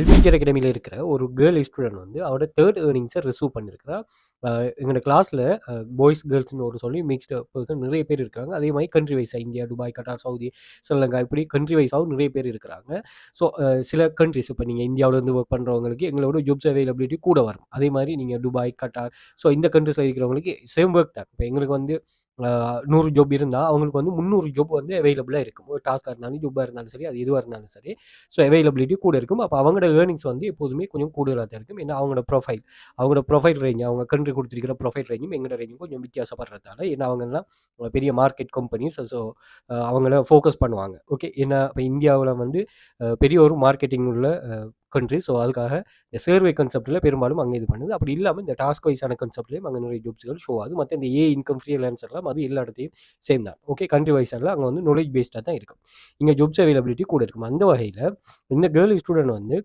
Future அகாடமியில இருக்கிற ஒரு girl student வந்து அவரோட 3 ஏர்னிங்ஸை ரிசீவ் பண்ணியிருக்கிறா. எங்களோட கிளாஸ்ல பாய்ஸ், கேர்ள்ஸ்ன்னு ஒரு சொல்லி மிக்ஸ்டு பெர்சன் நிறைய பேர் இருக்காங்க. அதே மாதிரி country wise India, Dubai, Qatar, Saudi, Sri Lanka இப்படி கண்ட்ரி வைஸாவும் நிறைய பேர் இருக்கிறாங்க. ஸோ சில கண்ட்ரிஸ் இப்போ நீங்கள் இந்தியாவிலேருந்து ஒர்க் பண்ணுறவங்களுக்கு எங்களோட ஜாப்ஸ் அவைலபிலிட்டி கூட வரும். அதே மாதிரி நீங்கள் துபாய், கட்டார் ஸோ இந்த கண்ட்ரிஸில் இருக்கிறவங்களுக்கு சேம் ஒர்க் தான். இப்போ எங்களுக்கு வந்து 100 ஜாப் இருந்தால் அவங்களுக்கு வந்து 300 ஜாப் வந்து அவைலபிளாக இருக்கும். ஒரு டாஸ்காக இருந்தாலும் ஜாப்பாக இருந்தாலும் சரி, அது எதுவாக இருந்தாலும் சரி. ஸோ அவைலபிலிட்டி கூட இருக்கும். அப்போ அவங்களோட ஏர்னிங்ஸ் வந்து எப்போதுமே கொஞ்சம் கூடுதலாக தான் இருக்கும். ஏன்னா அவங்களோட ப்ரொஃபைல் ரேஞ்ச் அவங்க கண்ட்ரி கொடுத்துருக்கிற ப்ரொஃபைல் ரேஞ்சும் எங்களோட ரேஞ்சும் கொஞ்சம் வித்தியாசப்படுறதால ஏன்னா அவங்கெல்லாம் பெரிய மார்க்கெட் கம்பெனிஸ். ஸோ அவங்கள ஃபோக்கஸ் பண்ணுவாங்க. ஓகே, ஏன்னா இப்போ இந்தியாவில் வந்து பெரிய ஒரு மார்க்கெட்டிங் உள்ள கண்ட்ரி. ஸோ அதுக்காக இந்த சர்வே கான்செப்ட்டில் பெரும்பாலும் அங்கே இது பண்ணுது. அப்படி இல்லாமல் இந்த டாஸ்க் வைஸான கான்செப்ட்லேயும் அங்கே நிறைய ஜாப்ஸ்கள் ஷோ ஆகுது. மற்ற இந்த இன்கம் ஃப்ரீலான்சர்லாம் அது எல்லா இடத்தையும் சேம் தான். ஓகே, கண்ட்ரி வைஸாக அங்கே வந்து நாலேஜ் பேஸ்டாக தான் இருக்கும். இங்கே ஜாப்ஸ் அவைலபிலிட்டி கூட இருக்கும். அந்த வகையில் இந்த கேர்ள் ஸ்டூடெண்ட் வந்து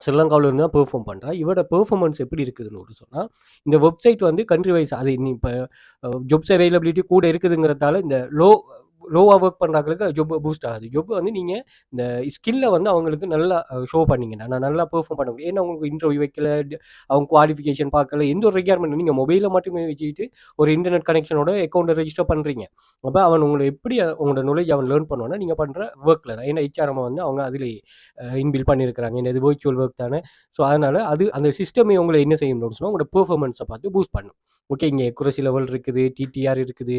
ஸ்ரீலங்காவில் இருந்து தான் பெர்ஃபார்ம் பண்ணுறா. இவரோட பெர்ஃபார்மன்ஸ் எப்படி இருக்குதுன்னு சொன்னால், இந்த வெப்சைட் வந்து கண்ட்ரி வைஸ் அது நீ இப்போ ஜாப்ஸ் அவைலபிலிட்டி கூட இருக்குதுங்கிறதால இந்த லோவாக ஒர்க் பண்ணுறாங்களுக்கு ஜாப் பூஸ்ட் ஆகுது. ஜாப் வந்து நீங்கள் இந்த ஸ்கில்லை வந்து அவங்களுக்கு நல்லா ஷோ பண்ணிங்கன்னா நான் நல்லா பெர்ஃபார்ம் பண்ண முடியும். ஏன்னா உங்களுக்கு இன்டர்வியூ வைக்கல, அவங்க குவாலிஃபிகேஷன் பார்க்கல, எந்த ஒரு ரெக்யர்மெண்ட் நீங்கள் மொபைலில் மட்டுமே வச்சுக்கிட்டு ஒரு இன்டர்நெட் கனெக்ஷனோட அக்கௌண்ட்டை ரெஜிஸ்டர் பண்ணுறீங்க. அப்போ அவன் உங்களை எப்படி உங்களோட நாலேஜ் அவன் லேர்ன் பண்ணுவான்னா நீங்கள் பண்ணுற ஒர்க்கில் தான். ஏன்னா ஹெச்ஆர்எம் வந்து அவங்க அதில் இன்பில் பண்ணியிருக்கிறாங்க. ஏன்னா இது வர்ச்சுவல் ஒர்க் தானே. ஸோ அதனால் அந்த சிஸ்டமே உங்களை என்ன செய்யணும்னு சொன்னால் உங்களோட பெர்ஃபார்மன்ஸை பார்த்து பூஸ்ட் பண்ணும். ஓகே, இங்கே எக்குரசி லெவல் இருக்குது, டிடிஆர் இருக்குது,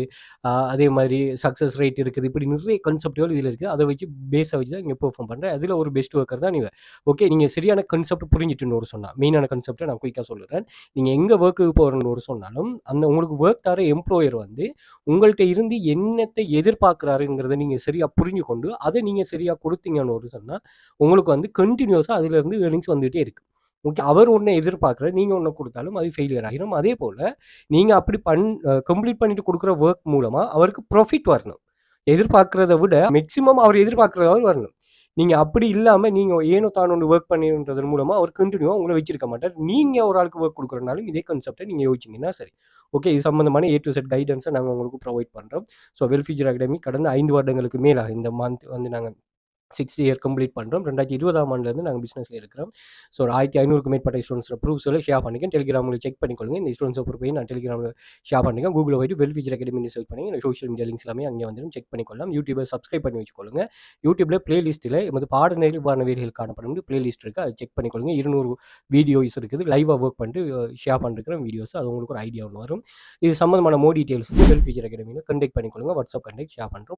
அதே மாதிரி சக்ஸஸ் ரேட் இருக்குது. இப்படி நிறைய கான்செப்ட்கள் இதில் இருக்குது. அதை வச்சு பேஸை வச்சு தான் இங்கே பெர்ஃபார்ம் பண்ணுறேன். அதில் ஒரு பெஸ்ட் ஒர்க்கர் தான் நீங்கள். ஓகே, நீங்கள் சரியான கான்செப்ட் புரிஞ்சுட்டுன்னு ஒரு சொன்னால் மெயினான கான்செப்டை நான் குயிக்காக சொல்லுறேன். நீங்கள் எங்கே ஒர்க்குக்கு போகிறன்னு ஒரு சொன்னாலும் அந்த உங்களுக்கு ஒர்க் தர எம்ப்ளாயர் வந்து உங்கள்கிட்ட இருந்து என்னத்தை எதிர்பார்க்குறாருங்கிறத நீங்கள் சரியாக புரிஞ்சு கொண்டு அதை நீங்கள் சரியாக கொடுத்தீங்கன்னு ஒரு சொன்னால் உங்களுக்கு வந்து கண்டினியூஸாக அதிலேருந்து ஏர்னிங்ஸ் வந்துகிட்டே இருக்குது. ஓகே, அவர் ஒன்று எதிர்பார்க்குற நீங்கள் ஒன்று கொடுத்தாலும் அது ஃபெயிலியர் ஆகிடும். அதே போல் நீங்கள் அப்படி கம்ப்ளீட் பண்ணிட்டு கொடுக்குற ஒர்க் மூலமாக அவருக்கு ப்ராஃபிட் வரணும். எதிர்பார்க்குறத விட மேக்ஸிமம் அவர் எதிர்பார்க்குறதாவது வரணும். நீங்கள் அப்படி இல்லாமல் நீங்கள் ஏனோ தானோன்னு ஒர்க் பண்ணின்றதன் மூலமாக அவர் கண்டினியூவாக உங்களை வச்சிருக்க மாட்டார். நீங்கள் ஒரு ஆளுக்கு ஒர்க் கொடுக்குறனாலும் இதே கான்செப்டை நீங்கள் யோசிச்சிங்கன்னா சரி. ஓகே, இது சம்மந்தமான A to Z கைடன்ஸை நாங்கள் உங்களுக்கு ப்ரொவைட் பண்ணுறோம். ஸோ வெல் ஃபியூச்சர் அகாடமி கடந்த 5 வருடங்களுக்கு மேலாக இந்த மந்த் வந்து நாங்கள் 6th இயர் கம்ப்ளீட் பண்ணுறோம். 2020ஆம் ஆண்டுலேருந்து நாங்கள் பிஸ்னஸில் இருக்கிறோம். ஸோ ஒரு 1500க்கும் மேற்பட்ட ஸ்டூடெண்ட்ஸோட ப்ரூஃப்ஸில் ஷேர் பண்ணிக்கேன். டெலிகிராமில் செக் பண்ணிக்கொள்ளுங்க. இந்த ஸ்டூடெண்ட்ஸை போய் நான் டெலிகிராமில் ஷேர் பண்ணிக்கேன். கூகுளில் போய்ட்டு வெல் ஃபியூச்சர் அகாடமி சர்ச் பண்ணி இந்த சோஷியல் மீடியா லிங்க்ஸ் எல்லாமே அங்கே வந்துடும். செக் பண்ணிக்கொள்ளலாம். யூடியூபை சப்ஸ்கிரைப் பண்ணி வச்சுக்கொள்ளுங்க. யூடியூப்பில் பிளேலிஸ்ட்டில் எமது பாடநெறிவான வேலைகள் காணப்படும் பிளேலிஸ்ட் இருக்குது. அதை செக் பண்ணிக்கொள்ளுங்க. 200 வீடியோஸ் இருக்குது. லைவாக ஒர்க் பண்ணிட்டு ஷேர் பண்ணிருக்கிற வீடியோஸ். அது உங்களுக்கு ஒரு ஐடியா ஒன்று வரும். இது சம்மந்தமான மோர் டீட்டெயில்ஸ் வெல் ஃபியூச்சர் அகாடமியில் கண்டெக்ட் பண்ணிக்கொள்ளுங்க. வாட்ஸ்அப் கண்டெக்ட் ஷேர் பண்ணுறோம்.